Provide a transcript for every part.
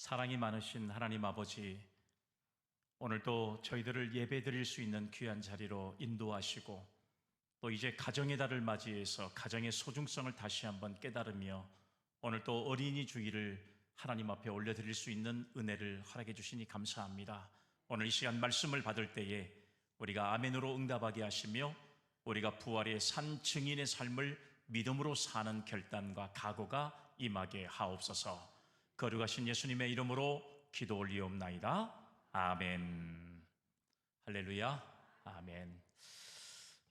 사랑이 많으신 하나님 아버지, 오늘도 저희들을 예배드릴 수 있는 귀한 자리로 인도하시고 또 이제 가정의 달을 맞이해서 가정의 소중성을 다시 한번 깨달으며 오늘 또 어린이 주일을 하나님 앞에 올려드릴 수 있는 은혜를 허락해 주시니 감사합니다. 오늘 이 시간 말씀을 받을 때에 우리가 아멘으로 응답하게 하시며 우리가 부활의 산 증인의 삶을 믿음으로 사는 결단과 각오가 임하게 하옵소서. 거룩하신 예수님의 이름으로 기도 올리옵나이다. 아멘. 할렐루야. 아멘.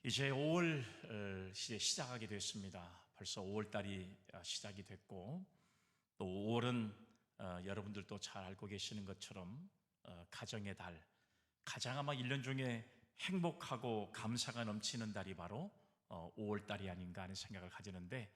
이제 5월 시작하게 됐습니다. 벌써 5월달이 시작이 됐고 또 5월은 여러분들도 잘 알고 계시는 것처럼 가정의 달, 가장 아마 1년 중에 행복하고 감사가 넘치는 달이 바로 5월달이 아닌가 하는 생각을 가지는데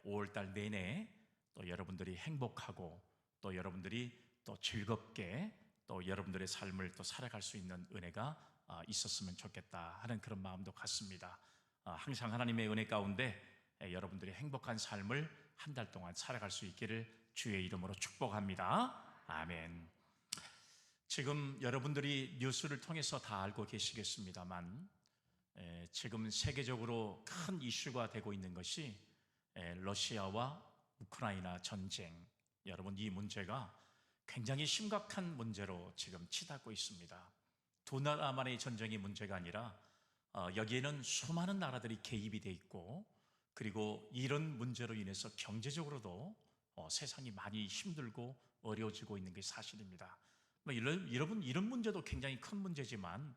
5월달 내내 또 여러분들이 행복하고 또 여러분들이 또 즐겁게 또 여러분들의 삶을 또 살아갈 수 있는 은혜가 있었으면 좋겠다 하는 그런 마음도 갖습니다. 항상 하나님의 은혜 가운데 여러분들이 행복한 삶을 한 달 동안 살아갈 수 있기를 주의 이름으로 축복합니다. 아멘. 지금 여러분들이 뉴스를 통해서 다 알고 계시겠습니다만 지금 세계적으로 큰 이슈가 되고 있는 것이 러시아와 우크라이나 전쟁, 여러분 이 문제가 굉장히 심각한 문제로 지금 치닫고 있습니다. 두 나라만의 전쟁이 문제가 아니라 여기에는 수많은 나라들이 개입이 돼 있고 그리고 이런 문제로 인해서 경제적으로도 세상이 많이 힘들고 어려워지고 있는 게 사실입니다. 여러분 이런 문제도 굉장히 큰 문제지만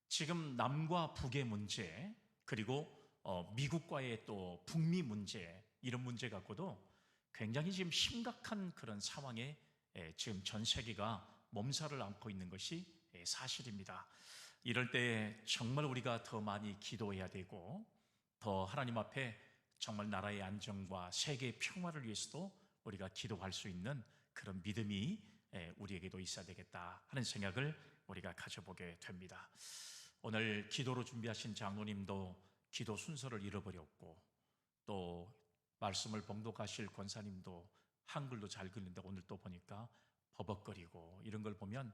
지금 남과 북의 문제 그리고 미국과의 또 북미 문제 이런 문제 갖고도 굉장히 지금 심각한 그런 상황에 지금 전 세계가 몸살을 앓고 있는 것이 사실입니다. 이럴 때 정말 우리가 더 많이 기도해야 되고 더 하나님 앞에 정말 나라의 안정과 세계의 평화를 위해서도 우리가 기도할 수 있는 그런 믿음이 우리에게도 있어야 되겠다 하는 생각을 우리가 가져보게 됩니다. 오늘 기도로 준비하신 장로님도 기도 순서를 잃어버렸고 또 말씀을 봉독하실 권사님도 한글도 잘 긁는데 오늘 또 보니까 버벅거리고 이런 걸 보면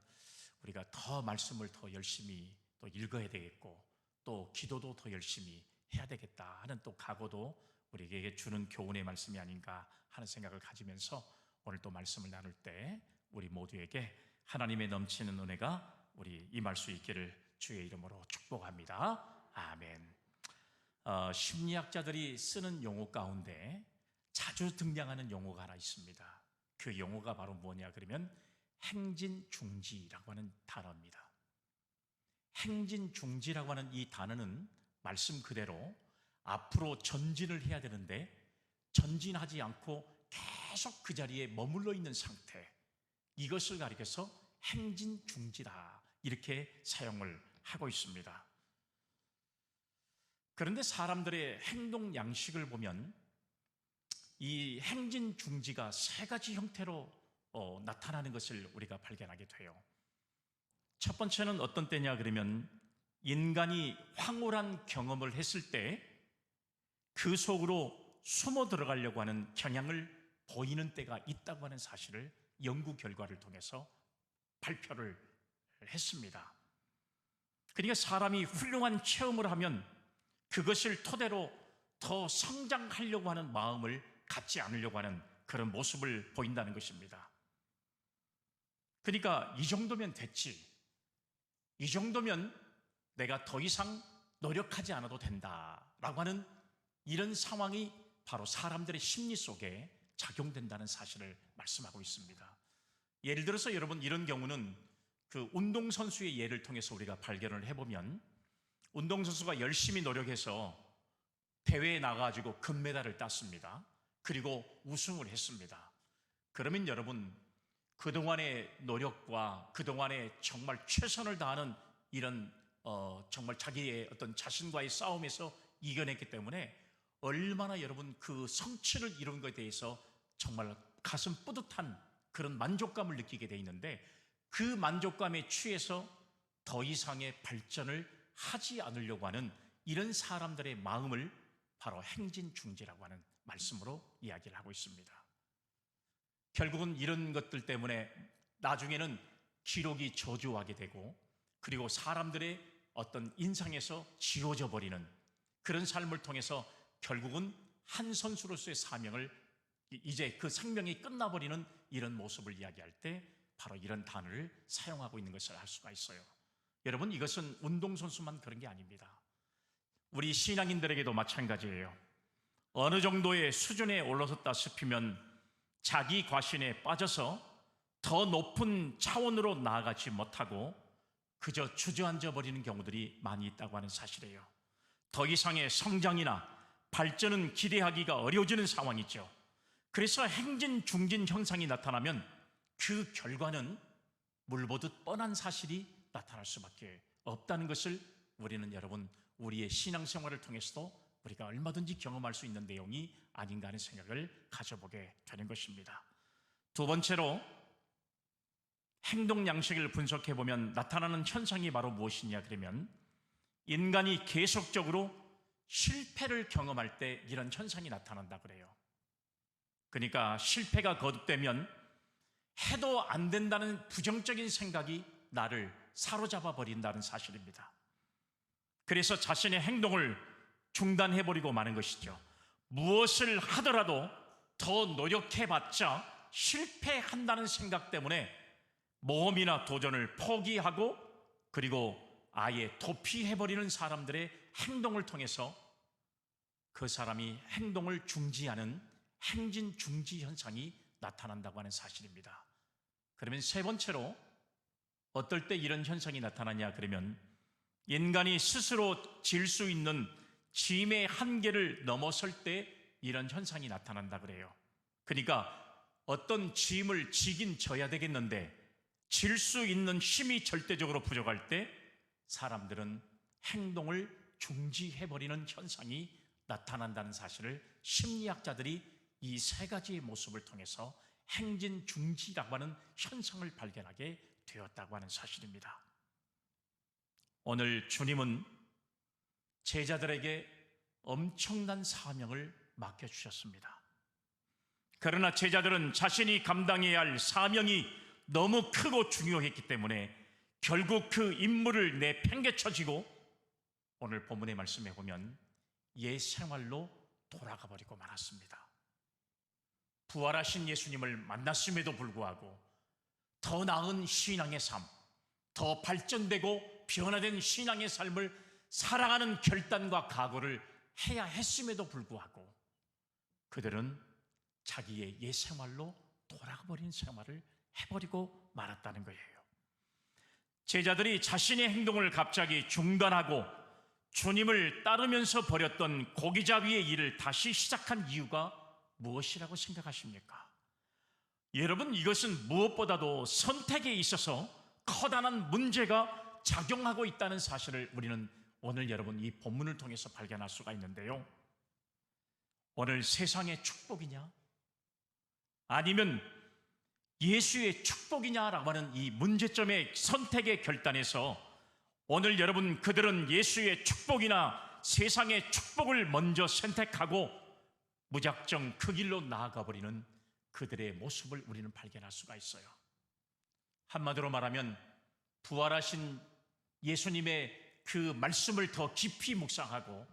우리가 더 말씀을 더 열심히 또 읽어야 되겠고 또 기도도 더 열심히 해야 되겠다 하는 또 각오도 우리에게 주는 교훈의 말씀이 아닌가 하는 생각을 가지면서 오늘 또 말씀을 나눌 때 우리 모두에게 하나님의 넘치는 은혜가 우리 임할 수 있기를 주의 이름으로 축복합니다. 아멘. 심리학자들이 쓰는 용어 가운데 자주 등장하는 용어가 하나 있습니다. 그 용어가 바로 뭐냐 그러면 행진중지라고 하는 단어입니다. 행진중지라고 하는 이 단어는 말씀 그대로 앞으로 전진을 해야 되는데 전진하지 않고 계속 그 자리에 머물러 있는 상태, 이것을 가리켜서 행진중지다 이렇게 사용을 하고 있습니다. 그런데 사람들의 행동 양식을 보면 이 행진중지가 세 가지 형태로 나타나는 것을 우리가 발견하게 돼요. 첫 번째는 어떤 때냐 그러면 인간이 황홀한 경험을 했을 때 그 속으로 숨어 들어가려고 하는 경향을 보이는 때가 있다고 하는 사실을 연구 결과를 통해서 발표를 했습니다. 그러니까 사람이 훌륭한 체험을 하면 그것을 토대로 더 성장하려고 하는 마음을 갖지 않으려고 하는 그런 모습을 보인다는 것입니다. 그러니까 이 정도면 됐지, 이 정도면 내가 더 이상 노력하지 않아도 된다라고 하는 이런 상황이 바로 사람들의 심리 속에 작용된다는 사실을 말씀하고 있습니다. 예를 들어서 여러분 이런 경우는 그 운동선수의 예를 통해서 우리가 발견을 해보면 운동선수가 열심히 노력해서 대회에 나가가지고 금메달을 땄습니다. 그리고 우승을 했습니다. 그러면 여러분 그동안의 노력과 그동안의 정말 최선을 다하는 이런 정말 자기의 어떤 자신과의 싸움에서 이겨냈기 때문에 얼마나 여러분 그 성취를 이룬 것에 대해서 정말 가슴 뿌듯한 그런 만족감을 느끼게 돼 있는데 그 만족감에 취해서 더 이상의 발전을 하지 않으려고 하는 이런 사람들의 마음을 바로 행진중지라고 하는 말씀으로 이야기를 하고 있습니다. 결국은 이런 것들 때문에 나중에는 기록이 저주하게 되고, 그리고 사람들의 어떤 인상에서 지워져 버리는 그런 삶을 통해서 결국은 한 선수로서의 사명을, 이제 그 생명이 끝나버리는 이런 모습을 이야기할 때 바로 이런 단어를 사용하고 있는 것을 알 수가 있어요. 여러분, 이것은 운동선수만 그런 게 아닙니다. 우리 신앙인들에게도 마찬가지예요. 어느 정도의 수준에 올라섰다 싶으면 자기 과신에 빠져서 더 높은 차원으로 나아가지 못하고 그저 주저앉아 버리는 경우들이 많이 있다고 하는 사실이에요. 더 이상의 성장이나 발전은 기대하기가 어려워지는 상황이죠. 그래서 행진, 중진 현상이 나타나면 그 결과는 물보듯 뻔한 사실이 나타날 수밖에 없다는 것을 우리는 여러분, 우리의 신앙생활을 통해서도 우리가 얼마든지 경험할 수 있는 내용이 아닌가 하는 생각을 가져보게 되는 것입니다. 두 번째로, 행동 양식을 분석해 보면 나타나는 현상이 바로 무엇이냐 그러면, 인간이 계속적으로 실패를 경험할 때 이런 현상이 나타난다 그래요. 그러니까 실패가 거듭되면 해도 안 된다는 부정적인 생각이 나를 사로잡아 버린다는 사실입니다. 그래서 자신의 행동을 중단해버리고 마는 것이죠. 무엇을 하더라도 더 노력해봤자 실패한다는 생각 때문에 모험이나 도전을 포기하고, 그리고 아예 도피해버리는 사람들의 행동을 통해서 그 사람이 행동을 중지하는 행진 중지 현상이 나타난다고 하는 사실입니다. 그러면 세 번째로, 어떨 때 이런 현상이 나타나냐 그러면, 인간이 스스로 질 수 있는 짐의 한계를 넘어설 때 이런 현상이 나타난다 그래요. 그러니까 어떤 짐을 지긴 져야 되겠는데 질 수 있는 힘이 절대적으로 부족할 때 사람들은 행동을 중지해버리는 현상이 나타난다는 사실을 심리학자들이 이 세 가지의 모습을 통해서 행진 중지라고 하는 현상을 발견하게 되었다고 하는 사실입니다. 오늘 주님은 제자들에게 엄청난 사명을 맡겨주셨습니다. 그러나 제자들은 자신이 감당해야 할 사명이 너무 크고 중요했기 때문에 결국 그 임무를 내팽개쳐지고, 오늘 본문의 말씀에 보면 옛 생활로 돌아가 버리고 말았습니다. 부활하신 예수님을 만났음에도 불구하고 더 나은 신앙의 삶, 더 발전되고 변화된 신앙의 삶을 살아가는 결단과 각오를 해야 했음에도 불구하고 그들은 자기의 옛 생활로 돌아가 버린 생활을 해버리고 말았다는 거예요. 제자들이 자신의 행동을 갑자기 중단하고 주님을 따르면서 벌였던 고기잡이의 일을 다시 시작한 이유가 무엇이라고 생각하십니까? 여러분, 이것은 무엇보다도 선택에 있어서 커다란 문제가 작용하고 있다는 사실을 우리는 오늘 여러분 이 본문을 통해서 발견할 수가 있는데요. 오늘 세상의 축복이냐 아니면 예수의 축복이냐라고 하는 이 문제점의 선택의 결단에서 오늘 여러분, 그들은 예수의 축복이나 세상의 축복을 먼저 선택하고 무작정 그 길로 나아가 버리는 그들의 모습을 우리는 발견할 수가 있어요. 한마디로 말하면 부활하신 예수님의 그 말씀을 더 깊이 묵상하고,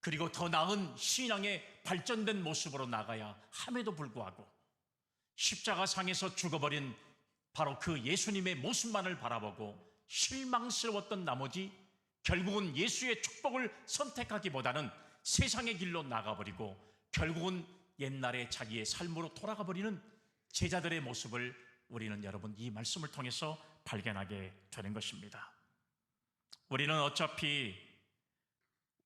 그리고 더 나은 신앙의 발전된 모습으로 나가야 함에도 불구하고 십자가상에서 죽어버린 바로 그 예수님의 모습만을 바라보고 실망스러웠던 나머지 결국은 예수의 축복을 선택하기보다는 세상의 길로 나가버리고 결국은 옛날에 자기의 삶으로 돌아가버리는 제자들의 모습을 우리는 여러분 이 말씀을 통해서 발견하게 되는 것입니다. 우리는 어차피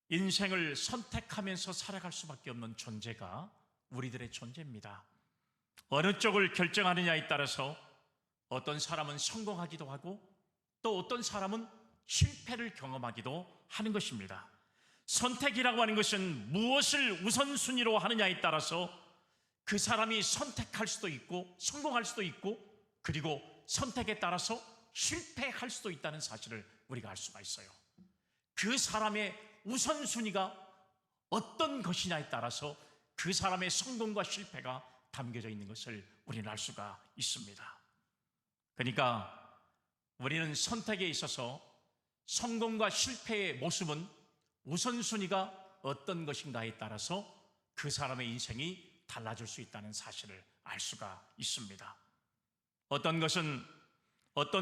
인생을 선택하면서 살아갈 수밖에 없는 존재가 우리들의 존재입니다. 어느 쪽을 결정하느냐에 따라서 어떤 사람은 성공하기도 하고 또 어떤 사람은 실패를 경험하기도 하는 것입니다. 선택이라고 하는 것은 무엇을 우선순위로 하느냐에 따라서 그 사람이 선택할 수도 있고 성공할 수도 있고, 그리고 선택에 따라서 실패할 수도 있다는 사실을 우리가 알 수가 있어요. 그 사람의 우선순위가 어떤 것이냐에 따라서 그 사람의 성공과 실패가 담겨져 있는 것을 우리는 알 수가 있습니다. 그러니까 우리는 선택에 있어서 성공과 실패의 모습은 우선순위가 어떤 것인가에 따라서 그 사람의 인생이 달라질 수 있다는 사실을 알 수가 있습니다. 어떤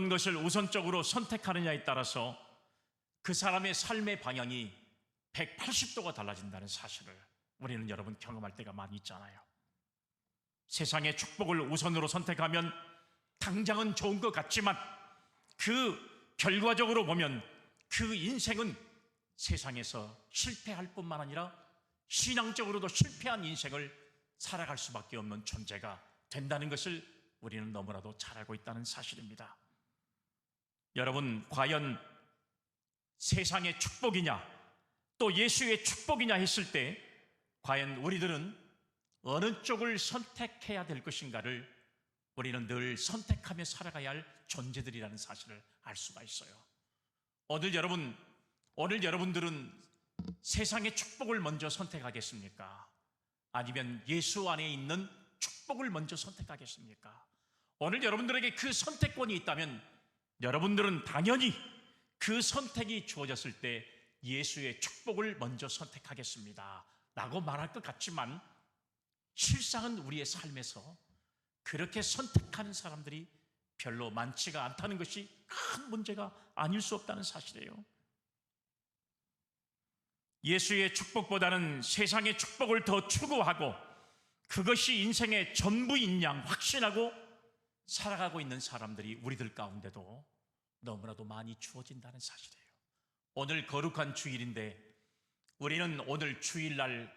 것을 우선적으로 선택하느냐에 따라서 그 사람의 삶의 방향이 180도가 달라진다는 사실을 우리는 여러분 경험할 때가 많이 있잖아요. 세상의 축복을 우선으로 선택하면 당장은 좋은 것 같지만 그 결과적으로 보면 그 인생은 세상에서 실패할 뿐만 아니라 신앙적으로도 실패한 인생을 살아갈 수밖에 없는 존재가 된다는 것을 우리는 너무나도 잘 알고 있다는 사실입니다. 여러분, 과연 세상의 축복이냐 또 예수의 축복이냐 했을 때 과연 우리들은 어느 쪽을 선택해야 될 것인가를 우리는 늘 선택하며 살아가야 할 존재들이라는 사실을 알 수가 있어요. 오늘 여러분들은 세상의 축복을 먼저 선택하겠습니까? 아니면 예수 안에 있는 축복을 먼저 선택하겠습니까? 오늘 여러분들에게 그 선택권이 있다면 여러분들은 당연히 그 선택이 주어졌을 때 예수의 축복을 먼저 선택하겠습니다 라고 말할 것 같지만 실상은 우리의 삶에서 그렇게 선택하는 사람들이 별로 많지가 않다는 것이 큰 문제가 아닐 수 없다는 사실이에요. 예수의 축복보다는 세상의 축복을 더 추구하고 그것이 인생의 전부인 양 확신하고 살아가고 있는 사람들이 우리들 가운데도 너무나도 많이 주어진다는 사실이에요. 오늘 거룩한 주일인데 우리는 오늘 주일날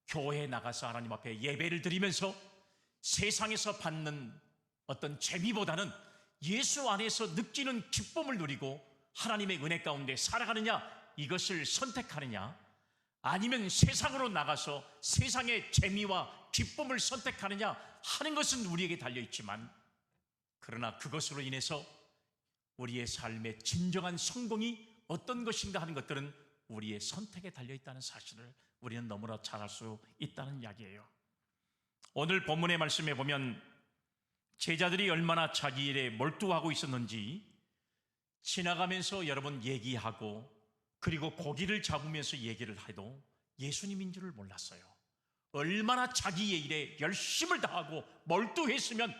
교회에 나가서 하나님 앞에 예배를 드리면서 세상에서 받는 어떤 재미보다는 예수 안에서 느끼는 기쁨을 누리고 하나님의 은혜 가운데 살아가느냐 이것을 선택하느냐 아니면 세상으로 나가서 세상의 재미와 기쁨을 선택하느냐 하는 것은 우리에게 달려있지만 그러나 그것으로 인해서 우리의 삶의 진정한 성공이 어떤 것인가 하는 것들은 우리의 선택에 달려있다는 사실을 우리는 너무나 잘 알 수 있다는 이야기예요. 오늘 본문의 말씀에 보면 제자들이 얼마나 자기 일에 몰두하고 있었는지 지나가면서 여러분 얘기하고 그리고 고기를 잡으면서 얘기를 해도 예수님인 줄을 몰랐어요. 얼마나 자기의 일에 열심을 다하고 몰두했으면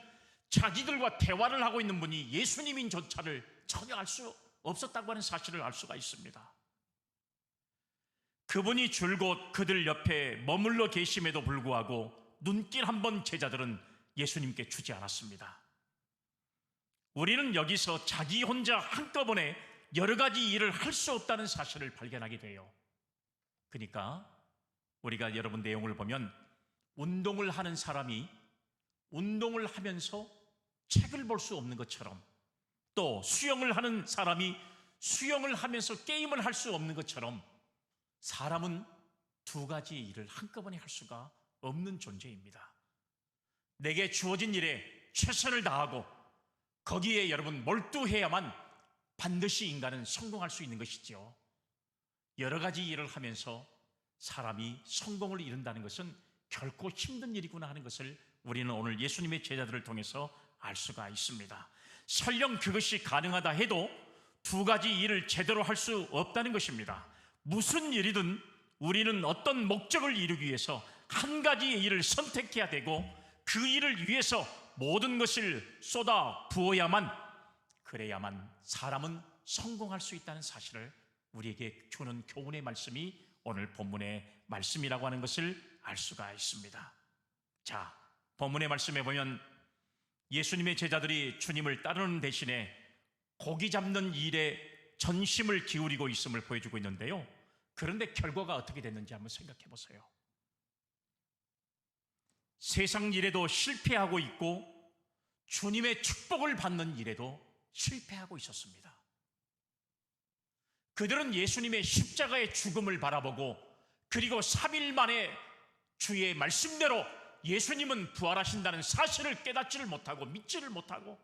자기들과 대화를 하고 있는 분이 예수님인 조차를 전혀 알 수 없었다고 하는 사실을 알 수가 있습니다. 그분이 줄곧 그들 옆에 머물러 계심에도 불구하고 눈길 한번 제자들은 예수님께 주지 않았습니다. 우리는 여기서 자기 혼자 한꺼번에 여러 가지 일을 할 수 없다는 사실을 발견하게 돼요. 그러니까 우리가 여러분 내용을 보면 운동을 하는 사람이 운동을 하면서 책을 볼 수 없는 것처럼 또 수영을 하는 사람이 수영을 하면서 게임을 할 수 없는 것처럼 사람은 두 가지 일을 한꺼번에 할 수가 없는 존재입니다. 내게 주어진 일에 최선을 다하고 거기에 여러분 몰두해야만 반드시 인간은 성공할 수 있는 것이죠. 여러 가지 일을 하면서 사람이 성공을 이룬다는 것은 결코 힘든 일이구나 하는 것을 우리는 오늘 예수님의 제자들을 통해서 알 수가 있습니다. 설령 그것이 가능하다 해도 두 가지 일을 제대로 할 수 없다는 것입니다. 무슨 일이든 우리는 어떤 목적을 이루기 위해서 한 가지의 일을 선택해야 되고 그 일을 위해서 모든 것을 쏟아 부어야만 그래야만 사람은 성공할 수 있다는 사실을 우리에게 주는 교훈의 말씀이 오늘 본문의 말씀이라고 하는 것을 알 수가 있습니다. 자, 본문의 말씀에 보면 예수님의 제자들이 주님을 따르는 대신에 고기 잡는 일에 전심을 기울이고 있음을 보여주고 있는데요. 그런데 결과가 어떻게 됐는지 한번 생각해 보세요. 세상 일에도 실패하고 있고 주님의 축복을 받는 일에도 실패하고 있었습니다. 그들은 예수님의 십자가의 죽음을 바라보고 그리고 3일 만에 주의 말씀대로 예수님은 부활하신다는 사실을 깨닫지를 못하고 믿지를 못하고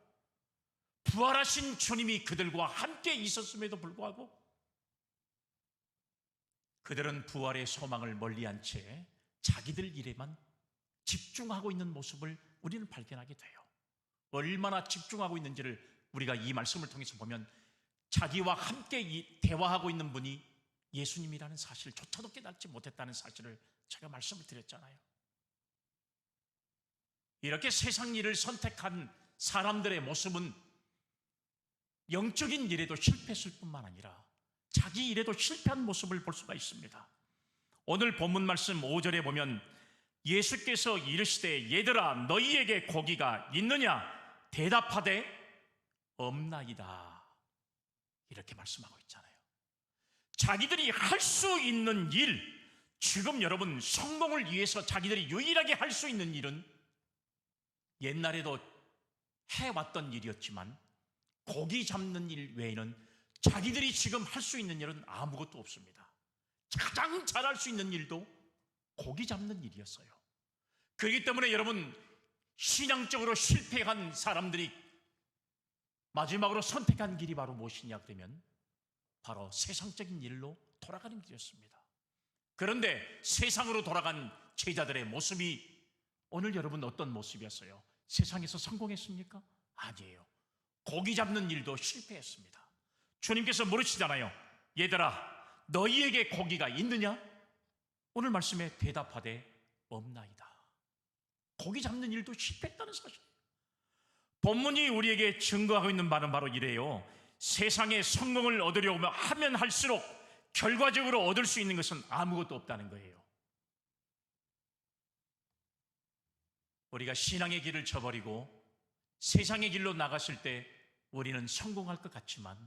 부활하신 주님이 그들과 함께 있었음에도 불구하고 그들은 부활의 소망을 멀리한 채 자기들 일에만 집중하고 있는 모습을 우리는 발견하게 돼요. 얼마나 집중하고 있는지를 우리가 이 말씀을 통해서 보면 자기와 함께 대화하고 있는 분이 예수님이라는 사실조차도 깨닫지 못했다는 사실을 제가 말씀을 드렸잖아요. 이렇게 세상 일을 선택한 사람들의 모습은 영적인 일에도 실패했을 뿐만 아니라 자기 일에도 실패한 모습을 볼 수가 있습니다. 오늘 본문 말씀 5절에 보면 예수께서 이르시되 얘들아 너희에게 고기가 있느냐 대답하되 없나이다 이렇게 말씀하고 있잖아요. 자기들이 할 수 있는 일, 지금 여러분 성공을 위해서 자기들이 유일하게 할 수 있는 일은 옛날에도 해왔던 일이었지만 고기 잡는 일 외에는 자기들이 지금 할 수 있는 일은 아무것도 없습니다. 가장 잘할 수 있는 일도 고기 잡는 일이었어요. 그렇기 때문에 여러분 신앙적으로 실패한 사람들이 마지막으로 선택한 길이 바로 무엇이냐 그러면 바로 세상적인 일로 돌아가는 길이었습니다. 그런데 세상으로 돌아간 제자들의 모습이 오늘 여러분 어떤 모습이었어요? 세상에서 성공했습니까? 아니에요. 고기 잡는 일도 실패했습니다. 주님께서 물으시잖아요. 얘들아 너희에게 고기가 있느냐? 오늘 말씀에 대답하되 없나이다. 고기 잡는 일도 실패했다는 사실이에요. 본문이 우리에게 증거하고 있는 바는 바로 이래요. 세상에 성공을 얻으려고 하면 할수록 결과적으로 얻을 수 있는 것은 아무것도 없다는 거예요. 우리가 신앙의 길을 저버리고 세상의 길로 나갔을 때 우리는 성공할 것 같지만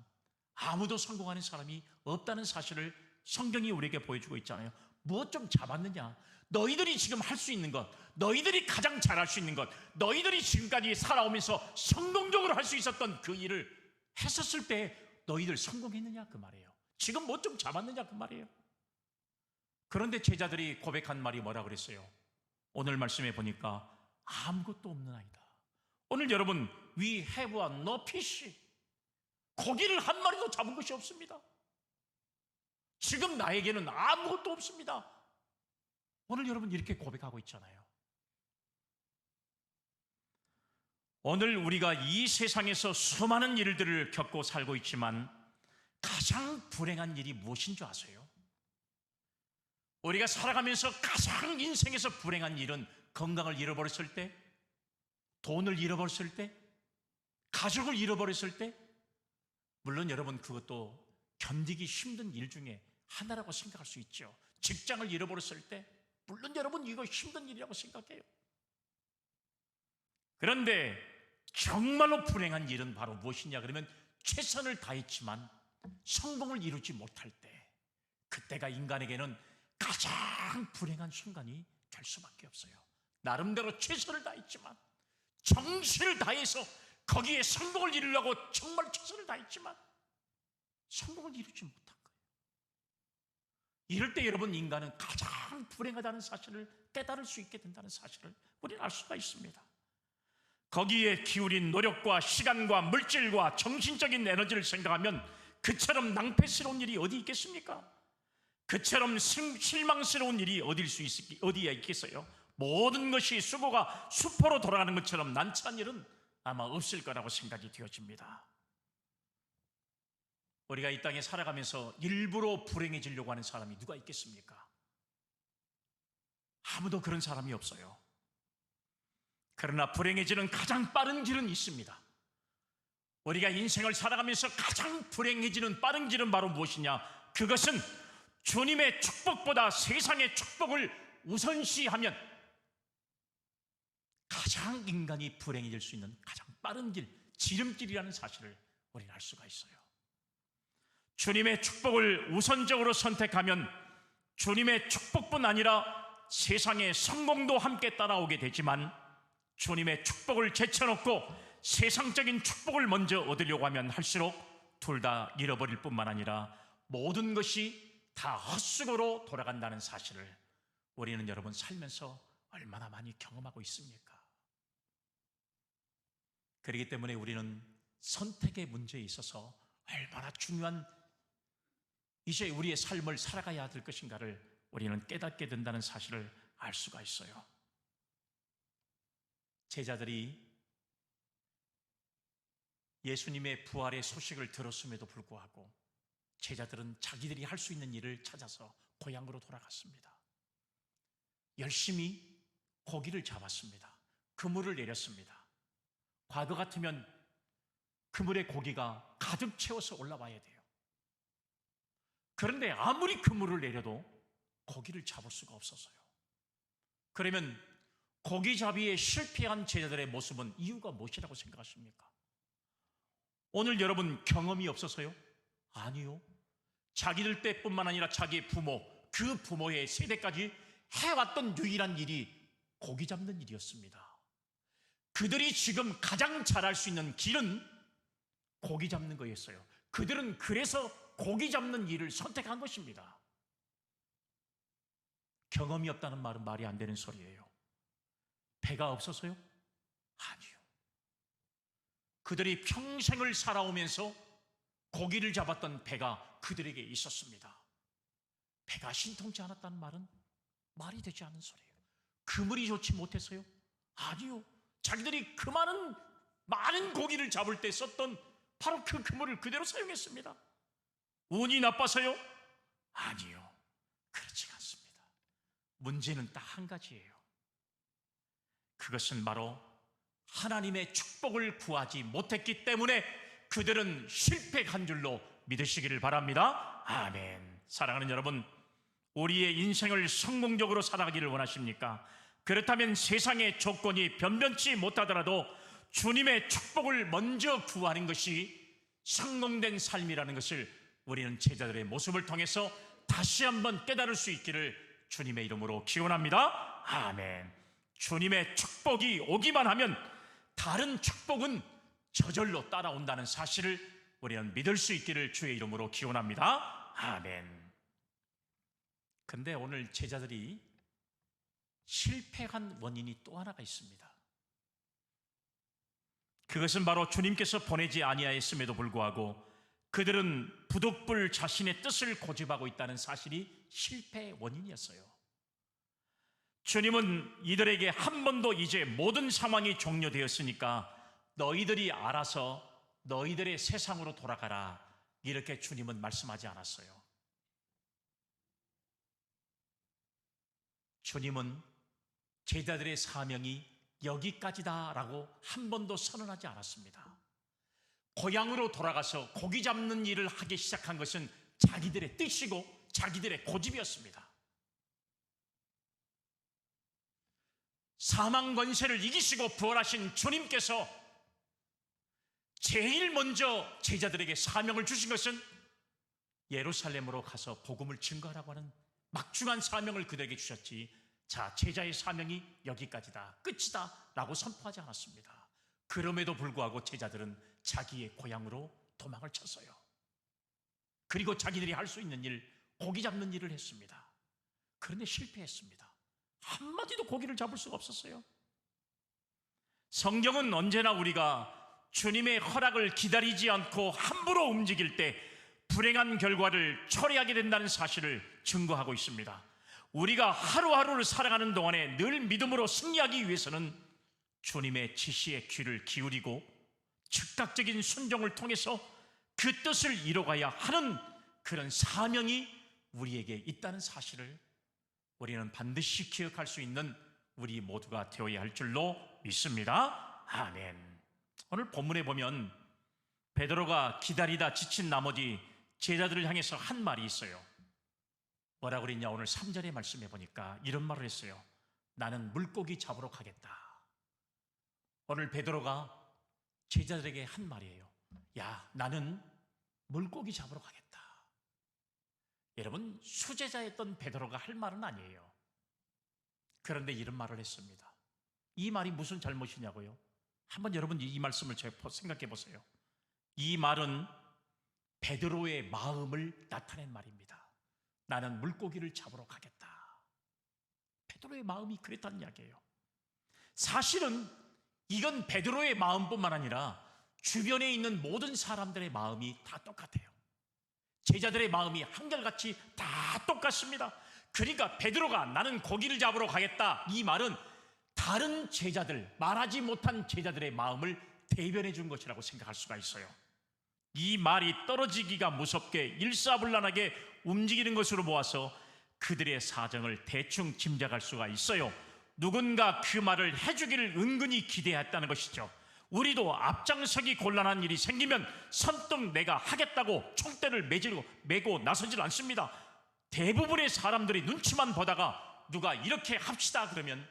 아무도 성공하는 사람이 없다는 사실을 성경이 우리에게 보여주고 있잖아요. 무엇 좀 잡았느냐? 너희들이 지금 할 수 있는 것, 너희들이 가장 잘할 수 있는 것, 너희들이 지금까지 살아오면서 성공적으로 할 수 있었던 그 일을 했었을 때 너희들 성공했느냐 그 말이에요. 지금 뭐 좀 잡았느냐 그 말이에요. 그런데 제자들이 고백한 말이 뭐라 그랬어요? 오늘 말씀에 보니까 아무것도 없는 아이다. 오늘 여러분 we have no fish, 고기를 한 마리도 잡은 것이 없습니다. 지금 나에게는 아무것도 없습니다. 오늘 여러분 이렇게 고백하고 있잖아요. 오늘 우리가 이 세상에서 수많은 일들을 겪고 살고 있지만 가장 불행한 일이 무엇인 줄 아세요? 우리가 살아가면서 가장 인생에서 불행한 일은 건강을 잃어버렸을 때, 돈을 잃어버렸을 때, 가족을 잃어버렸을 때, 물론 여러분 그것도 견디기 힘든 일 중에 하나라고 생각할 수 있죠. 직장을 잃어버렸을 때 물론 여러분 이거 힘든 일이라고 생각해요. 그런데 정말로 불행한 일은 바로 무엇이냐 그러면 최선을 다했지만 성공을 이루지 못할 때, 그때가 인간에게는 가장 불행한 순간이 될 수밖에 없어요. 나름대로 최선을 다했지만, 정신을 다해서 거기에 성공을 이루려고 정말 최선을 다했지만 성공을 이루지 못한 거예요. 이럴 때 여러분 인간은 가장 불행하다는 사실을 깨달을 수 있게 된다는 사실을 우리는 알 수가 있습니다. 거기에 기울인 노력과 시간과 물질과 정신적인 에너지를 생각하면 그처럼 낭패스러운 일이 어디 있겠습니까? 그처럼 실망스러운 일이 어디에 있겠어요? 모든 것이 수고가 수포로 돌아가는 것처럼 난처한 일은 아마 없을 거라고 생각이 되어집니다. 우리가 이 땅에 살아가면서 일부러 불행해지려고 하는 사람이 누가 있겠습니까? 아무도 그런 사람이 없어요. 그러나 불행해지는 가장 빠른 길은 있습니다. 우리가 인생을 살아가면서 가장 불행해지는 빠른 길은 바로 무엇이냐? 그것은 주님의 축복보다 세상의 축복을 우선시하면 가장 인간이 불행해질 수 있는 가장 빠른 길, 지름길이라는 사실을 우리는 알 수가 있어요. 주님의 축복을 우선적으로 선택하면 주님의 축복뿐 아니라 세상의 성공도 함께 따라오게 되지만, 주님의 축복을 제쳐놓고 세상적인 축복을 먼저 얻으려고 하면 할수록 둘 다 잃어버릴 뿐만 아니라 모든 것이 다 헛수고로 돌아간다는 사실을 우리는 여러분 살면서 얼마나 많이 경험하고 있습니까? 그렇기 때문에 우리는 선택의 문제에 있어서 얼마나 중요한 이제 우리의 삶을 살아가야 될 것인가를 우리는 깨닫게 된다는 사실을 알 수가 있어요. 제자들이 예수님의 부활의 소식을 들었음에도 불구하고 제자들은 자기들이 할 수 있는 일을 찾아서 고향으로 돌아갔습니다. 열심히 고기를 잡았습니다. 그물을 내렸습니다. 과거 같으면 그물에 고기가 가득 채워서 올라와야 돼요. 그런데 아무리 그물을 내려도 고기를 잡을 수가 없었어요. 그러면 고기잡이에 실패한 제자들의 모습은 이유가 무엇이라고 생각하십니까? 오늘 여러분 경험이 없어서요? 아니요. 자기들 때뿐만 아니라 자기의 부모, 그 부모의 세대까지 해왔던 유일한 일이 고기 잡는 일이었습니다. 그들이 지금 가장 잘할 수 있는 길은 고기 잡는 거였어요. 그들은 그래서 고기 잡는 일을 선택한 것입니다. 경험이 없다는 말은 말이 안 되는 소리예요. 배가 없어서요? 아니요. 그들이 평생을 살아오면서 고기를 잡았던 배가 그들에게 있었습니다. 배가 신통치 않았다는 말은 말이 되지 않는 소리예요. 그물이 좋지 못해서요? 아니요. 자기들이 그 많은 고기를 잡을 때 썼던 바로 그 그물을 그대로 사용했습니다. 운이 나빠서요? 아니요. 그렇지 않습니다. 문제는 딱 한 가지예요. 그것은 바로 하나님의 축복을 구하지 못했기 때문에 그들은 실패한 줄로 믿으시기를 바랍니다. 아멘. 사랑하는 여러분, 우리의 인생을 성공적으로 살아가기를 원하십니까? 그렇다면 세상의 조건이 변변치 못하더라도 주님의 축복을 먼저 구하는 것이 성공된 삶이라는 것을 우리는 제자들의 모습을 통해서 다시 한번 깨달을 수 있기를 주님의 이름으로 기원합니다. 아멘. 주님의 축복이 오기만 하면 다른 축복은 저절로 따라온다는 사실을 우리는 믿을 수 있기를 주의 이름으로 기원합니다. 아멘. 근데 오늘 제자들이 실패한 원인이 또 하나가 있습니다. 그것은 바로 주님께서 보내지 아니하였음에도 불구하고 그들은 부득불 자신의 뜻을 고집하고 있다는 사실이 실패의 원인이었어요. 주님은 이들에게 한 번도 이제 모든 상황이 종료되었으니까 너희들이 알아서 너희들의 세상으로 돌아가라, 이렇게 주님은 말씀하지 않았어요. 주님은 제자들의 사명이 여기까지다라고 한 번도 선언하지 않았습니다. 고향으로 돌아가서 고기 잡는 일을 하기 시작한 것은 자기들의 뜻이고 자기들의 고집이었습니다. 사망 권세를 이기시고 부활하신 주님께서 제일 먼저 제자들에게 사명을 주신 것은 예루살렘으로 가서 복음을 증거하라고 하는 막중한 사명을 그들에게 주셨지, 자, 제자의 사명이 여기까지다, 끝이다 라고 선포하지 않았습니다. 그럼에도 불구하고 제자들은 자기의 고향으로 도망을 쳤어요. 그리고 자기들이 할 수 있는 일, 고기 잡는 일을 했습니다. 그런데 실패했습니다. 한마디도 고기를 잡을 수가 없었어요. 성경은 언제나 우리가 주님의 허락을 기다리지 않고 함부로 움직일 때 불행한 결과를 초래하게 된다는 사실을 증거하고 있습니다. 우리가 하루하루를 살아가는 동안에 늘 믿음으로 승리하기 위해서는 주님의 지시에 귀를 기울이고 즉각적인 순종을 통해서 그 뜻을 이뤄가야 하는 그런 사명이 우리에게 있다는 사실을 우리는 반드시 기억할 수 있는 우리 모두가 되어야 할 줄로 믿습니다. 아멘. 오늘 본문에 보면 베드로가 기다리다 지친 나머지 제자들을 향해서 한 말이 있어요. 뭐라고 그랬냐? 오늘 3절의 말씀해 보니까 이런 말을 했어요. 나는 물고기 잡으러 가겠다. 오늘 베드로가 제자들에게 한 말이에요. 야, 나는 물고기 잡으러 가겠다. 여러분, 수제자였던 베드로가 할 말은 아니에요. 그런데 이런 말을 했습니다. 이 말이 무슨 잘못이냐고요? 한번 여러분 이 말씀을 생각해 보세요. 이 말은 베드로의 마음을 나타낸 말입니다. 나는 물고기를 잡으러 가겠다. 베드로의 마음이 그랬다는 이야기예요. 사실은 이건 베드로의 마음뿐만 아니라 주변에 있는 모든 사람들의 마음이 다 똑같아요. 제자들의 마음이 한결같이 다 똑같습니다. 그러니까 베드로가 나는 고기를 잡으러 가겠다, 이 말은 다른 제자들, 말하지 못한 제자들의 마음을 대변해 준 것이라고 생각할 수가 있어요. 이 말이 떨어지기가 무섭게 일사불란하게 움직이는 것으로 보아서 그들의 사정을 대충 짐작할 수가 있어요. 누군가 그 말을 해주기를 은근히 기대했다는 것이죠. 우리도 앞장서기 곤란한 일이 생기면 선뜻 내가 하겠다고 총대를 메고 나서질 않습니다. 대부분의 사람들이 눈치만 보다가 누가 이렇게 합시다 그러면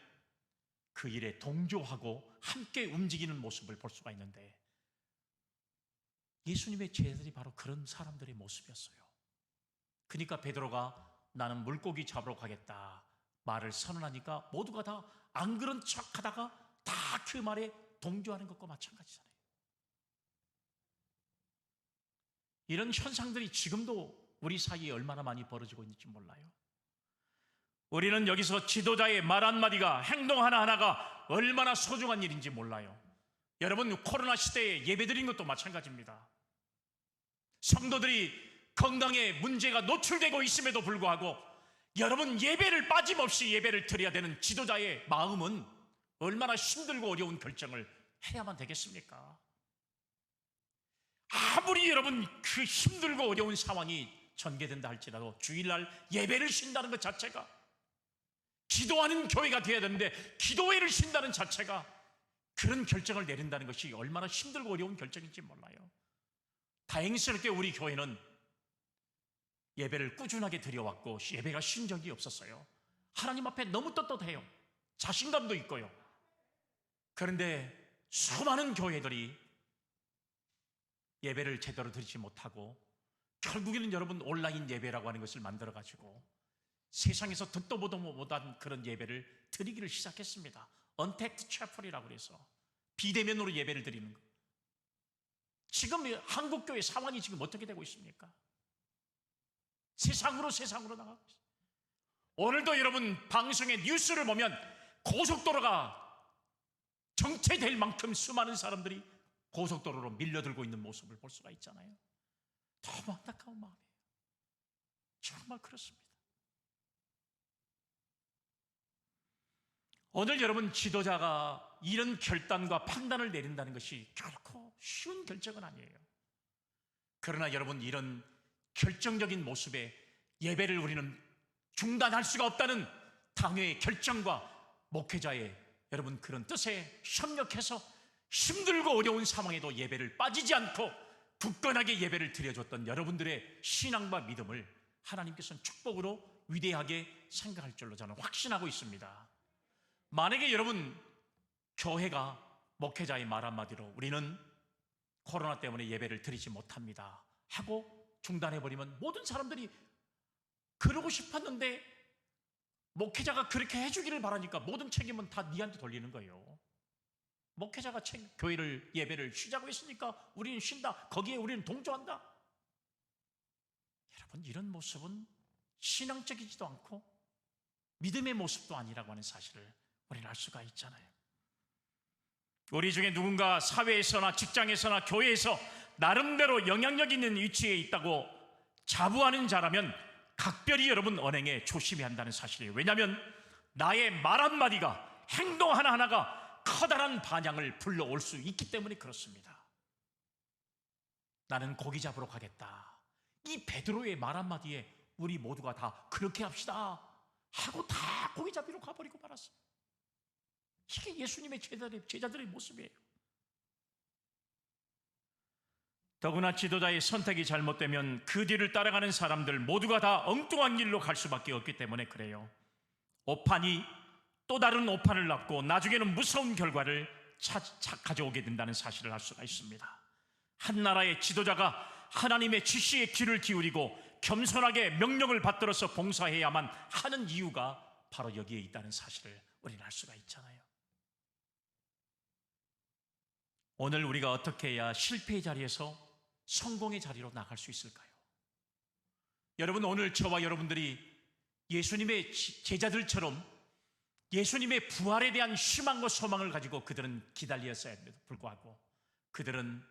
그 일에 동조하고 함께 움직이는 모습을 볼 수가 있는데, 예수님의 제자들이 바로 그런 사람들의 모습이었어요. 그러니까 베드로가 나는 물고기 잡으러 가겠다 말을 선언하니까 모두가 다 안 그런 척 하다가 다 그 말에 동조하는 것과 마찬가지잖아요. 이런 현상들이 지금도 우리 사이에 얼마나 많이 벌어지고 있는지 몰라요. 우리는 여기서 지도자의 말 한마디가, 행동 하나하나가 얼마나 소중한 일인지 몰라요. 여러분, 코로나 시대에 예배드린 것도 마찬가지입니다. 성도들이 건강에 문제가 노출되고 있음에도 불구하고 여러분, 예배를 빠짐없이 예배를 드려야 되는 지도자의 마음은 얼마나 힘들고 어려운 결정을 해야만 되겠습니까? 아무리 여러분 그 힘들고 어려운 상황이 전개된다 할지라도 주일날 예배를 쉰다는 것 자체가, 기도하는 교회가 되어야 되는데 기도회를 쉰다는 자체가, 그런 결정을 내린다는 것이 얼마나 힘들고 어려운 결정인지 몰라요. 다행스럽게 우리 교회는 예배를 꾸준하게 드려왔고 예배가 쉰 적이 없었어요. 하나님 앞에 너무 떳떳해요. 자신감도 있고요. 그런데 수많은 교회들이 예배를 제대로 드리지 못하고 결국에는 여러분 온라인 예배라고 하는 것을 만들어가지고 세상에서 듣도 보도 못한 그런 예배를 드리기를 시작했습니다. 언택트 채플이라고 해서 비대면으로 예배를 드리는 것. 지금 한국교회 상황이 지금 어떻게 되고 있습니까? 세상으로 나가고 있어요. 오늘도 여러분 방송의 뉴스를 보면 고속도로가 정체될 만큼 수많은 사람들이 고속도로로 밀려들고 있는 모습을 볼 수가 있잖아요. 너무 안타까운 마음이에요. 정말 그렇습니다. 오늘 여러분 지도자가 이런 결단과 판단을 내린다는 것이 결코 쉬운 결정은 아니에요. 그러나 여러분, 이런 결정적인 모습에 예배를 우리는 중단할 수가 없다는 당회의 결정과 목회자의 여러분 그런 뜻에 협력해서 힘들고 어려운 상황에도 예배를 빠지지 않고 굳건하게 예배를 드려줬던 여러분들의 신앙과 믿음을 하나님께서는 축복으로 위대하게 생각할 줄로 저는 확신하고 있습니다. 만약에 여러분 교회가 목회자의 말 한마디로 우리는 코로나 때문에 예배를 드리지 못합니다 하고 중단해버리면 모든 사람들이 그러고 싶었는데 목회자가 그렇게 해주기를 바라니까 모든 책임은 다 니한테 돌리는 거예요. 목회자가 교회를 예배를 쉬자고 했으니까 우리는 쉰다, 거기에 우리는 동조한다. 여러분, 이런 모습은 신앙적이지도 않고 믿음의 모습도 아니라고 하는 사실을 우리는 알 수가 있잖아요. 우리 중에 누군가 사회에서나 직장에서나 교회에서 나름대로 영향력 있는 위치에 있다고 자부하는 자라면 각별히 여러분 언행에 조심해야 한다는 사실이에요. 왜냐하면 나의 말 한마디가, 행동 하나하나가 커다란 반향을 불러올 수 있기 때문에 그렇습니다. 나는 고기 잡으러 가겠다, 이 베드로의 말 한마디에 우리 모두가 다 그렇게 합시다 하고 다 고기 잡으러 가버리고 말았어요. 이게 예수님의 제자들의 모습이에요. 더구나 지도자의 선택이 잘못되면 그 뒤를 따라가는 사람들 모두가 다 엉뚱한 길로 갈 수밖에 없기 때문에 그래요. 오판이 또 다른 오판을 낳고 나중에는 무서운 결과를 가져오게 된다는 사실을 알 수가 있습니다. 한 나라의 지도자가 하나님의 지시에 귀를 기울이고 겸손하게 명령을 받들어서 봉사해야만 하는 이유가 바로 여기에 있다는 사실을 우리는 알 수가 있잖아요. 오늘 우리가 어떻게 해야 실패의 자리에서 성공의 자리로 나갈 수 있을까요? 여러분, 오늘 저와 여러분들이 예수님의 제자들처럼 예수님의 부활에 대한 희망과 소망을 가지고 그들은 기다렸어야에도 불구하고 그들은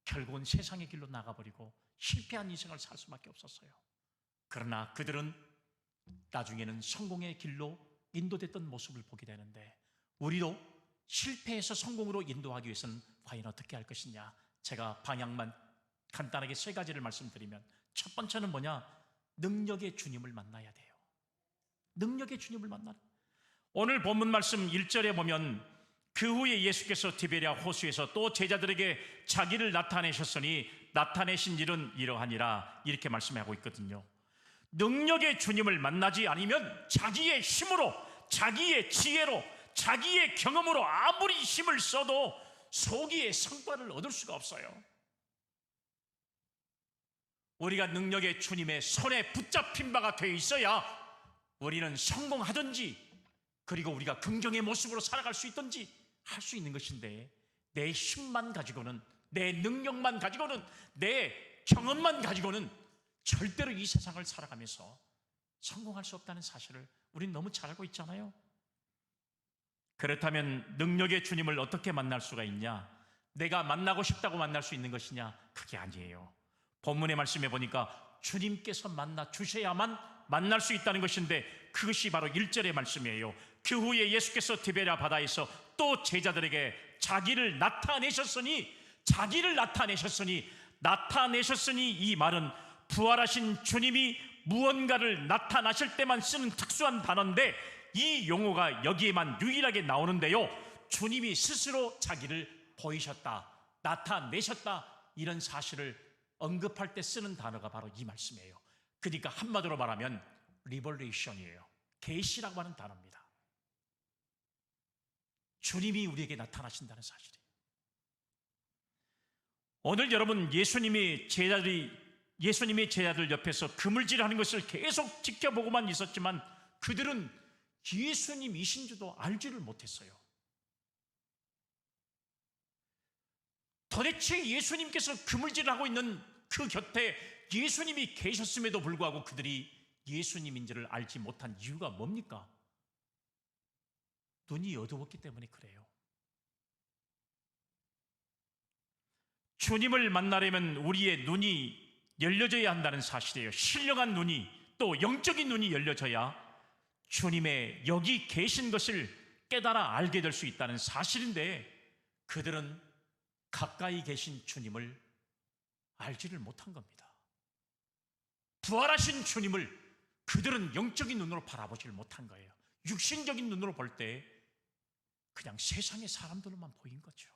결국은 세상의 길로 나가버리고 실패한 인생을 살 수밖에 없었어요. 그러나 그들은 나중에는 성공의 길로 인도됐던 모습을 보게 되는데, 우리도 실패해서 성공으로 인도하기 위해서는 과연 어떻게 할 것이냐? 제가 방향만 간단하게 세 가지를 말씀드리면, 첫 번째는 뭐냐? 능력의 주님을 만나야 돼요. 능력의 주님을 만나는. 오늘 본문 말씀 1절에 보면, 그 후에 예수께서 디베랴 호수에서 또 제자들에게 자기를 나타내셨으니 나타내신 일은 이러하니라, 이렇게 말씀하고 있거든요. 능력의 주님을 만나지 않으면 자기의 힘으로, 자기의 지혜로, 자기의 경험으로 아무리 힘을 써도 소기의 성과를 얻을 수가 없어요. 우리가 능력의 주님의 손에 붙잡힌 바가 되어 있어야 우리는 성공하든지, 그리고 우리가 긍정의 모습으로 살아갈 수 있든지 할 수 있는 것인데, 내 힘만 가지고는, 내 능력만 가지고는, 내 경험만 가지고는 절대로 이 세상을 살아가면서 성공할 수 없다는 사실을 우리는 너무 잘 알고 있잖아요. 그렇다면 능력의 주님을 어떻게 만날 수가 있냐? 내가 만나고 싶다고 만날 수 있는 것이냐? 그게 아니에요. 본문의 말씀에 보니까 주님께서 만나 주셔야만 만날 수 있다는 것인데, 그것이 바로 1절의 말씀이에요. 그 후에 예수께서 디베랴 바다에서 또 제자들에게 자기를 나타내셨으니, 나타내셨으니, 이 말은 부활하신 주님이 무언가를 나타나실 때만 쓰는 특수한 단어인데, 이 용어가 여기에만 유일하게 나오는데요, 주님이 스스로 자기를 보이셨다, 나타내셨다, 이런 사실을 언급할 때 쓰는 단어가 바로 이 말씀이에요. 그러니까 한마디로 말하면 리벌레이션이에요. 계시라고 하는 단어입니다. 주님이 우리에게 나타나신다는 사실이에요. 오늘 여러분, 예수님의 제자들 옆에서 그물질하는 것을 계속 지켜보고만 있었지만, 그들은 예수님이신 줄도 알지를 못했어요. 도대체 예수님께서 그물질을 하고 있는 그 곁에 예수님이 계셨음에도 불구하고 그들이 예수님인지를 알지 못한 이유가 뭡니까? 눈이 어두웠기 때문에 그래요. 주님을 만나려면 우리의 눈이 열려져야 한다는 사실이에요. 신령한 눈이, 또 영적인 눈이 열려져야 주님의 여기 계신 것을 깨달아 알게 될 수 있다는 사실인데, 그들은 가까이 계신 주님을 알지를 못한 겁니다. 부활하신 주님을 그들은 영적인 눈으로 바라보지를 못한 거예요. 육신적인 눈으로 볼 때 그냥 세상의 사람들로만 보인 거죠.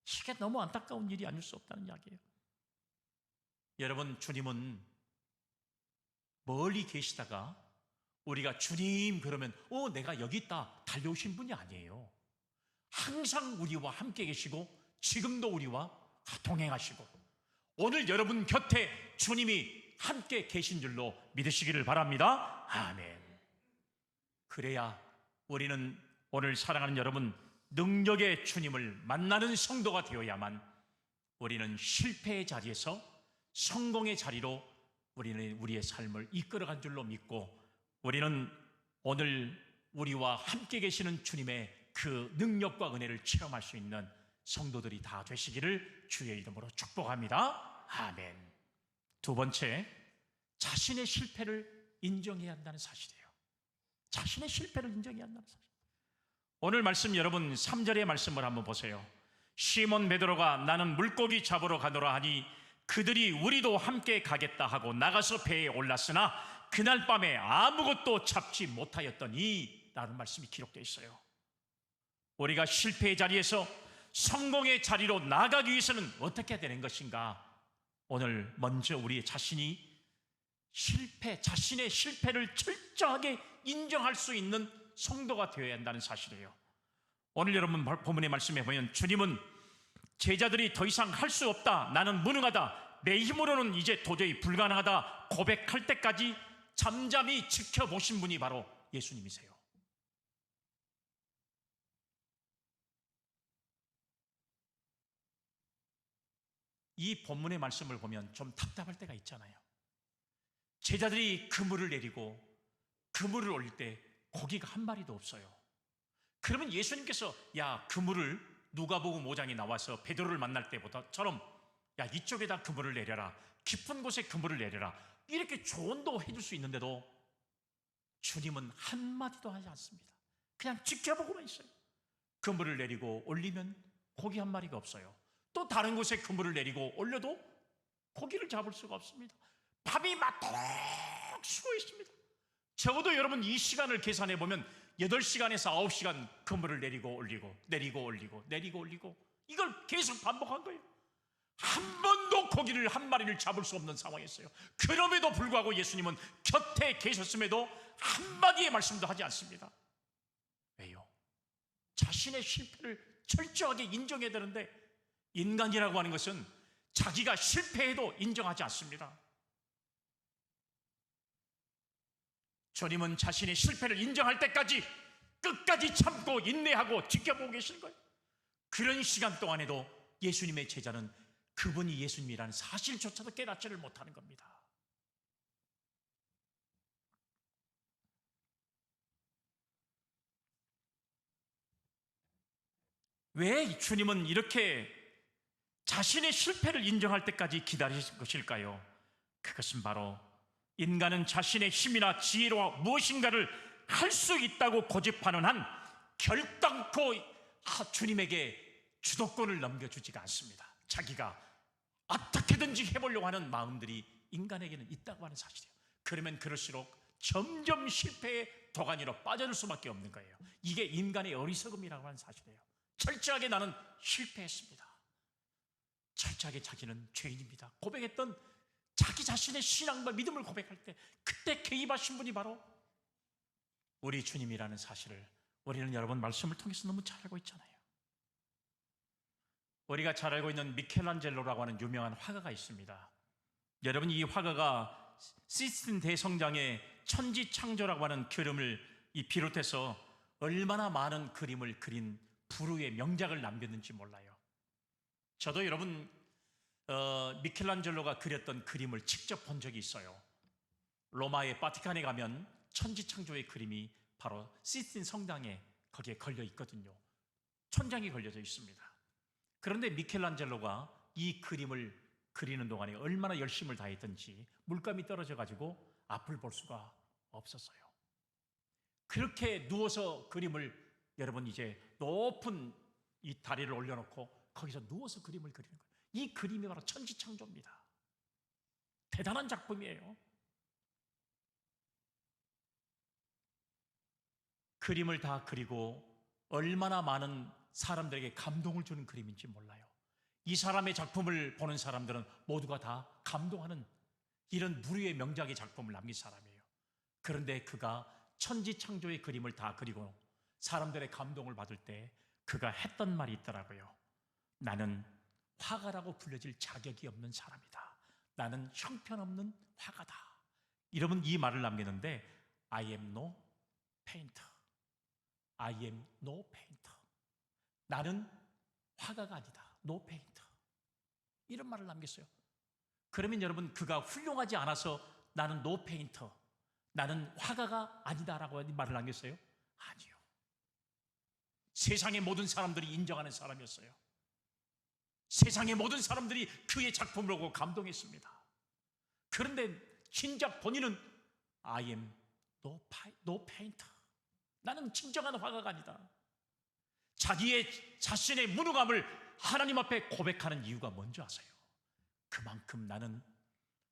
이게 너무 안타까운 일이 아닐 수 없다는 이야기예요. 여러분, 주님은 멀리 계시다가 우리가 주님 그러면 내가 여기 있다 달려오신 분이 아니에요. 항상 우리와 함께 계시고, 지금도 우리와 동행하시고, 오늘 여러분 곁에 주님이 함께 계신 줄로 믿으시기를 바랍니다. 아멘. 그래야 우리는, 오늘 사랑하는 여러분, 능력의 주님을 만나는 성도가 되어야만 우리는 실패의 자리에서 성공의 자리로 우리는 우리의 삶을 이끌어간 줄로 믿고, 우리는 오늘 우리와 함께 계시는 주님의 그 능력과 은혜를 체험할 수 있는 성도들이 다 되시기를 주의 이름으로 축복합니다. 아멘. 두 번째, 자신의 실패를 인정해야 한다는 사실이에요. 자신의 실패를 인정해야 한다는 사실. 오늘 말씀 여러분 3절의 말씀을 한번 보세요. 시몬 베드로가 나는 물고기 잡으러 가노라 하니 그들이 우리도 함께 가겠다 하고 나가서 배에 올랐으나 그날 밤에 아무것도 잡지 못하였더니, 라는 말씀이 기록되어 있어요. 우리가 실패의 자리에서 성공의 자리로 나아가기 위해서는 어떻게 해야 되는 것인가? 오늘 먼저 우리 자신이 자신의 실패를 철저하게 인정할 수 있는 성도가 되어야 한다는 사실이에요. 오늘 여러분 본문의 말씀에 보면 주님은 제자들이 더 이상 할 수 없다, 나는 무능하다, 내 힘으로는 이제 도저히 불가능하다 고백할 때까지 잠잠히 지켜보신 분이 바로 예수님이세요. 이 본문의 말씀을 보면 좀 답답할 때가 있잖아요. 제자들이 그물을 내리고 그물을 올릴 때 고기가 한 마리도 없어요. 그러면 예수님께서 그물을, 누가복음 5장에 나와서 베드로를 만날 때보다처럼 이쪽에다 그물을 내려라, 깊은 곳에 그물을 내려라, 이렇게 조언도 해줄 수 있는데도 주님은 한마디도 하지 않습니다. 그냥 지켜보고만 있어요. 그물을 내리고 올리면 고기 한 마리가 없어요. 또 다른 곳에 그물을 내리고 올려도 고기를 잡을 수가 없습니다. 밤이 맞도록 쉬고 있습니다. 적어도 여러분 이 시간을 계산해 보면 8시간에서 9시간 그물을 내리고 올리고 내리고 올리고 내리고 올리고 이걸 계속 반복한 거예요. 한 번도 고기를 한 마리를 잡을 수 없는 상황이었어요. 그럼에도 불구하고 예수님은 곁에 계셨음에도 한마디의 말씀도 하지 않습니다. 왜요? 자신의 실패를 철저하게 인정해야 되는데 인간이라고 하는 것은 자기가 실패해도 인정하지 않습니다. 주님은 자신의 실패를 인정할 때까지 끝까지 참고 인내하고 지켜보고 계신 거예요. 그런 시간 동안에도 예수님의 제자는 그분이 예수님이라는 사실조차도 깨닫지를 못하는 겁니다. 왜 주님은 이렇게 자신의 실패를 인정할 때까지 기다리신 것일까요? 그것은 바로 인간은 자신의 힘이나 지혜로 무엇인가를 할 수 있다고 고집하는 한 결단코 주님에게 주도권을 넘겨주지가 않습니다. 자기가 어떻게든지 해보려고 하는 마음들이 인간에게는 있다고 하는 사실이에요. 그러면 그럴수록 점점 실패의 도가니로 빠져들 수밖에 없는 거예요. 이게 인간의 어리석음이라고 하는 사실이에요. 철저하게 나는 실패했습니다. 철저하게 자기는 죄인입니다. 고백했던 자기 자신의 신앙과 믿음을 고백할 때 그때 개입하신 분이 바로 우리 주님이라는 사실을 우리는 여러분 말씀을 통해서 너무 잘 알고 있잖아요. 우리가 잘 알고 있는 미켈란젤로라고 하는 유명한 화가가 있습니다. 여러분 이 화가가 시스틴 대성당의 천지창조라고 하는 그림을 비롯해서 얼마나 많은 그림을 그린 불후의 명작을 남겼는지 몰라요. 저도 여러분 미켈란젤로가 그렸던 그림을 직접 본 적이 있어요. 로마의 바티칸에 가면 천지창조의 그림이 바로 시스틴 성당에 거기에 걸려 있거든요. 천장이 걸려져 있습니다. 그런데 미켈란젤로가 이 그림을 그리는 동안에 얼마나 열심을 다했던지 물감이 떨어져 가지고 앞을 볼 수가 없었어요. 그렇게 누워서 그림을 여러분 이제 높은 이 다리를 올려놓고 거기서 누워서 그림을 그리는 거예요. 이 그림이 바로 천지창조입니다. 대단한 작품이에요. 그림을 다 그리고 얼마나 많은 사람들에게 감동을 주는 그림인지 몰라요. 이 사람의 작품을 보는 사람들은 모두가 다 감동하는 이런 무료의 명작의 작품을 남긴 사람이에요. 그런데 그가 천지창조의 그림을 다 그리고 사람들의 감동을 받을 때 그가 했던 말이 있더라고요. 나는 화가라고 불려질 자격이 없는 사람이다. 나는 형편없는 화가다. 여러분 이 말을 남기는데 I am no painter. I am no painter. 나는 화가가 아니다. No painter. 이런 말을 남겼어요. 그러면 여러분 그가 훌륭하지 않아서 나는 no painter. 나는 화가가 아니다라고 말을 남겼어요? 아니요. 세상의 모든 사람들이 인정하는 사람이었어요. 세상의 모든 사람들이 그의 작품을 보고 감동했습니다. 그런데 진작 본인은 I am no painter. 나는 진정한 화가가 아니다. 자신의 무능함을 하나님 앞에 고백하는 이유가 뭔지 아세요? 그만큼 나는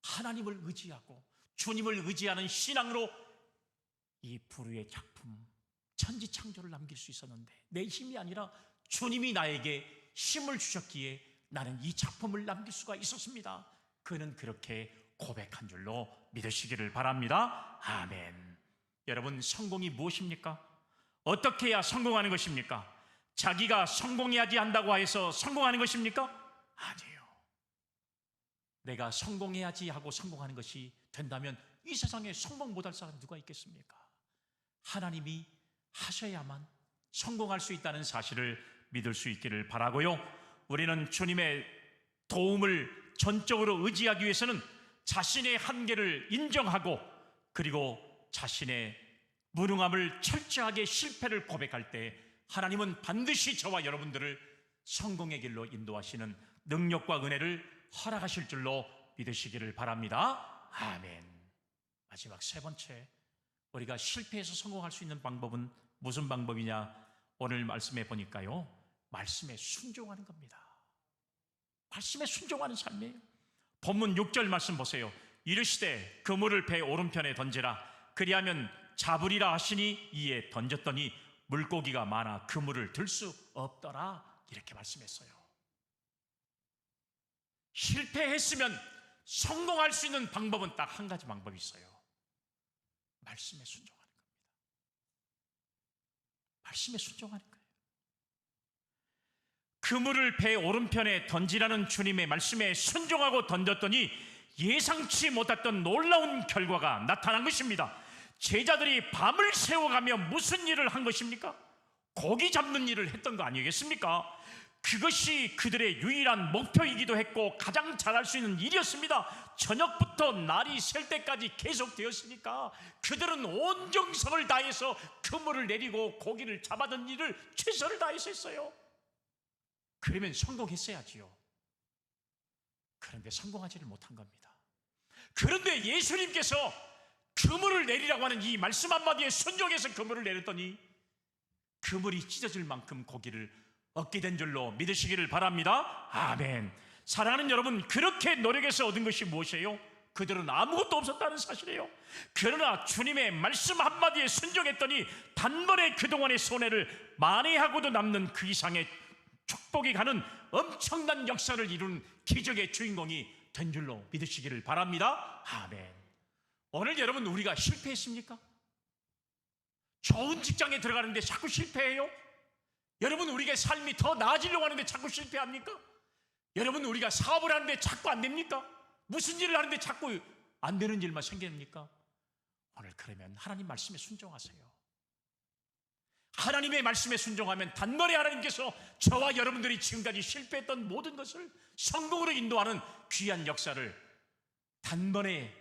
하나님을 의지하고 주님을 의지하는 신앙으로 이 불후의 작품 천지창조를 남길 수 있었는데 내 힘이 아니라 주님이 나에게 힘을 주셨기에 나는 이 작품을 남길 수가 있었습니다. 그는 그렇게 고백한 줄로 믿으시기를 바랍니다. 아멘. 여러분 성공이 무엇입니까? 어떻게 해야 성공하는 것입니까? 자기가 성공해야지 한다고 해서 성공하는 것입니까? 아니에요. 내가 성공해야지 하고 성공하는 것이 된다면 이 세상에 성공 못할 사람 누가 있겠습니까? 하나님이 하셔야만 성공할 수 있다는 사실을 믿을 수 있기를 바라고요. 우리는 주님의 도움을 전적으로 의지하기 위해서는 자신의 한계를 인정하고 그리고 자신의 무능함을 철저하게 실패를 고백할 때 하나님은 반드시 저와 여러분들을 성공의 길로 인도하시는 능력과 은혜를 허락하실 줄로 믿으시기를 바랍니다. 아멘. 마지막 세 번째, 우리가 실패해서 성공할 수 있는 방법은 무슨 방법이냐? 오늘 말씀해 보니까요, 말씀에 순종하는 겁니다. 말씀에 순종하는 삶이에요. 본문 6절 말씀 보세요. 이르시되 그물을 배 오른편에 던지라. 그리하면 잡으리라 하시니 이에 던졌더니 물고기가 많아 그물을 들 수 없더라. 이렇게 말씀했어요. 실패했으면 성공할 수 있는 방법은 딱 한 가지 방법이 있어요. 말씀에 순종하는 겁니다. 말씀에 순종하는 거예요. 그물을 배 오른편에 던지라는 주님의 말씀에 순종하고 던졌더니 예상치 못했던 놀라운 결과가 나타난 것입니다. 제자들이 밤을 새워가며 무슨 일을 한 것입니까? 고기 잡는 일을 했던 거 아니겠습니까? 그것이 그들의 유일한 목표이기도 했고 가장 잘할 수 있는 일이었습니다. 저녁부터 날이 셀 때까지 계속되었으니까 그들은 온 정성을 다해서 그물을 내리고 고기를 잡아든 일을 최선을 다해서 했어요. 그러면 성공했어야지요. 그런데 성공하지를 못한 겁니다. 그런데 예수님께서 그물을 내리라고 하는 이 말씀 한마디에 순종해서 그물을 내렸더니 그물이 찢어질 만큼 고기를 얻게 된 줄로 믿으시기를 바랍니다. 아멘. 사랑하는 여러분, 그렇게 노력해서 얻은 것이 무엇이에요? 그들은 아무것도 없었다는 사실이에요. 그러나 주님의 말씀 한마디에 순종했더니 단번에 그동안의 손해를 만회하고도 남는 그 이상의 축복이 가는 엄청난 역사를 이룬 기적의 주인공이 된 줄로 믿으시기를 바랍니다. 아멘. 오늘 여러분, 우리가 실패했습니까? 좋은 직장에 들어가는데 자꾸 실패해요? 여러분, 우리가 삶이 더 나아지려고 하는데 자꾸 실패합니까? 여러분, 우리가 사업을 하는데 자꾸 안 됩니까? 무슨 일을 하는데 자꾸 안 되는 일만 생깁니까? 오늘 그러면 하나님 말씀에 순종하세요. 하나님의 말씀에 순종하면 단번에 하나님께서 저와 여러분들이 지금까지 실패했던 모든 것을 성공으로 인도하는 귀한 역사를 단번에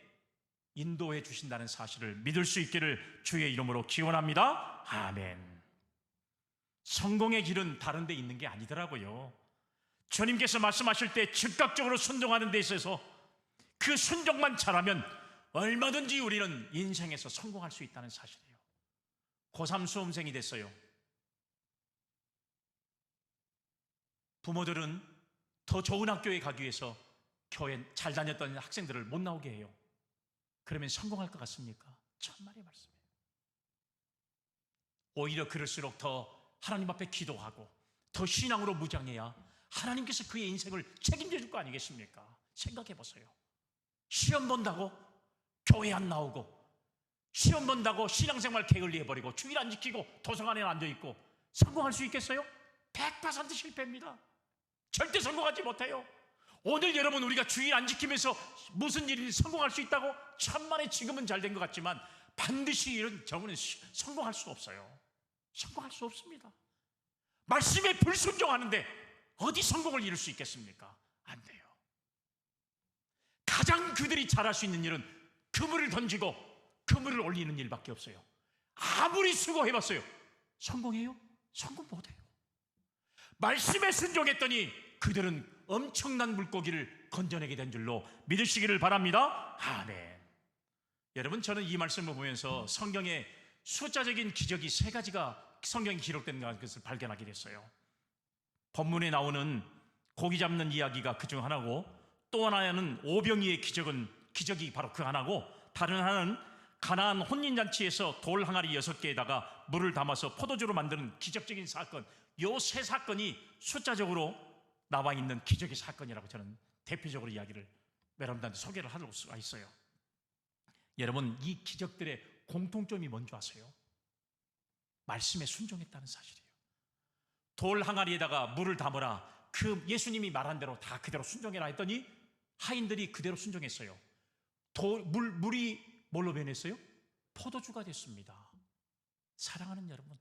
인도해 주신다는 사실을 믿을 수 있기를 주의 이름으로 기원합니다. 아멘. 성공의 길은 다른 데 있는 게 아니더라고요. 주님께서 말씀하실 때 즉각적으로 순종하는 데 있어서 그 순종만 잘하면 얼마든지 우리는 인생에서 성공할 수 있다는 사실이에요. 고3 수험생이 됐어요. 부모들은 더 좋은 학교에 가기 위해서 교회 잘 다녔던 학생들을 못 나오게 해요. 그러면 성공할 것 같습니까? 천만의 말씀이에요. 오히려 그럴수록 더 하나님 앞에 기도하고 더 신앙으로 무장해야 하나님께서 그의 인생을 책임져 줄 거 아니겠습니까? 생각해 보세요. 시험 본다고 교회 안 나오고, 시험 본다고 신앙생활 게을리해버리고 주일 안 지키고 도서관에 앉아있고 성공할 수 있겠어요? 100% 실패입니다. 절대 성공하지 못해요. 오늘 여러분, 우리가 주일 안 지키면서 무슨 일이 성공할 수 있다고? 천만에 지금은 잘 된 것 같지만 반드시 이런 경우는 성공할 수 없어요. 성공할 수 없습니다. 말씀에 불순종하는데 어디 성공을 이룰 수 있겠습니까? 안 돼요. 가장 그들이 잘할 수 있는 일은 그물을 던지고 그물을 올리는 일밖에 없어요. 아무리 수고해봤어요. 성공해요? 성공 못해요. 말씀에 순종했더니 그들은 엄청난 물고기를 건져내게 된 줄로 믿으시기를 바랍니다. 아멘. 여러분, 저는 이 말씀을 보면서 성경에 숫자적인 기적이 3가지가 성경에 기록된 것을 발견하게 됐어요. 본문에 나오는 고기 잡는 이야기가 그중 하나고, 또 하나는 오병이의 기적이 바로 그 하나고, 다른 하나는 가나안 혼인잔치에서 돌 항아리 6개에다가 물을 담아서 포도주로 만드는 기적적인 사건. 요 3사건이 숫자적으로 나와 있는 기적의 사건이라고 저는 대표적으로 이야기를 여러분들한테 소개를 할 수가 있어요. 여러분, 이 기적들의 공통점이 뭔지 아세요? 말씀에 순종했다는 사실이에요. 돌 항아리에다가 물을 담으라, 그 예수님이 말한 대로 다 그대로 순종해라 했더니 하인들이 그대로 순종했어요. 물이 뭘로 변했어요? 포도주가 됐습니다. 사랑하는 여러분,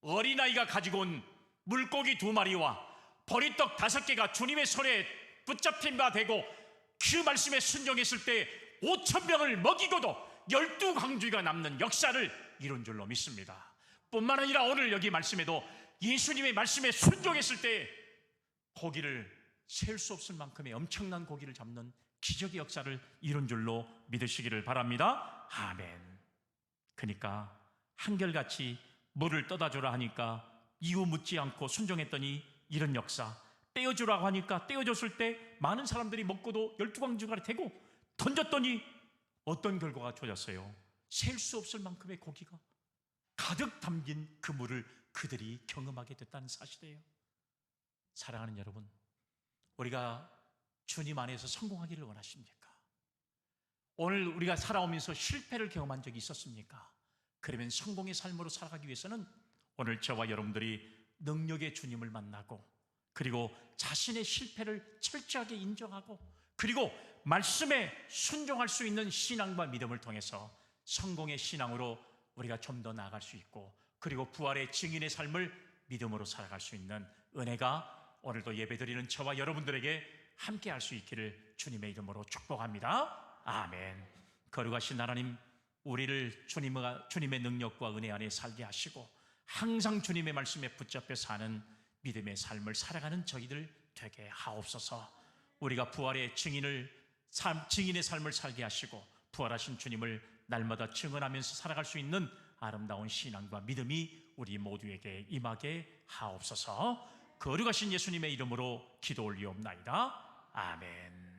어린아이가 가지고 온 물고기 2마리와 보리떡 5개가 주님의 손에 붙잡힌 바 되고 그 말씀에 순종했을 때 5,000명을 먹이고도 12광주가 남는 역사를 이룬 줄로 믿습니다. 뿐만 아니라 오늘 여기 말씀에도 예수님의 말씀에 순종했을 때 고기를 셀 수 없을 만큼의 엄청난 고기를 잡는 기적의 역사를 이룬 줄로 믿으시기를 바랍니다. 아멘. 그러니까 한결같이 물을 떠다 주라 하니까 이유 묻지 않고 순종했더니 이런 역사, 떼어주라고 하니까 떼어줬을 때 많은 사람들이 먹고도 12광주가 되고, 던졌더니 어떤 결과가 주어졌어요? 셀 수 없을 만큼의 고기가 가득 담긴 그 물을 그들이 경험하게 됐다는 사실이에요. 사랑하는 여러분, 우리가 주님 안에서 성공하기를 원하십니까? 오늘 우리가 살아오면서 실패를 경험한 적이 있었습니까? 그러면 성공의 삶으로 살아가기 위해서는 오늘 저와 여러분들이 능력의 주님을 만나고, 그리고 자신의 실패를 철저하게 인정하고, 그리고 말씀에 순종할 수 있는 신앙과 믿음을 통해서 성공의 신앙으로 우리가 좀 더 나아갈 수 있고, 그리고 부활의 증인의 삶을 믿음으로 살아갈 수 있는 은혜가 오늘도 예배드리는 저와 여러분들에게 함께 할 수 있기를 주님의 이름으로 축복합니다. 아멘. 거룩하신 하나님, 우리를 주님의 능력과 은혜 안에 살게 하시고 항상 주님의 말씀에 붙잡혀 사는 믿음의 삶을 살아가는 저희들 되게 하옵소서. 우리가 부활의 증인의 삶을 살게 하시고 부활하신 주님을 날마다 증언하면서 살아갈 수 있는 아름다운 신앙과 믿음이 우리 모두에게 임하게 하옵소서. 거룩하신 예수님의 이름으로 기도 올리옵나이다. 아멘.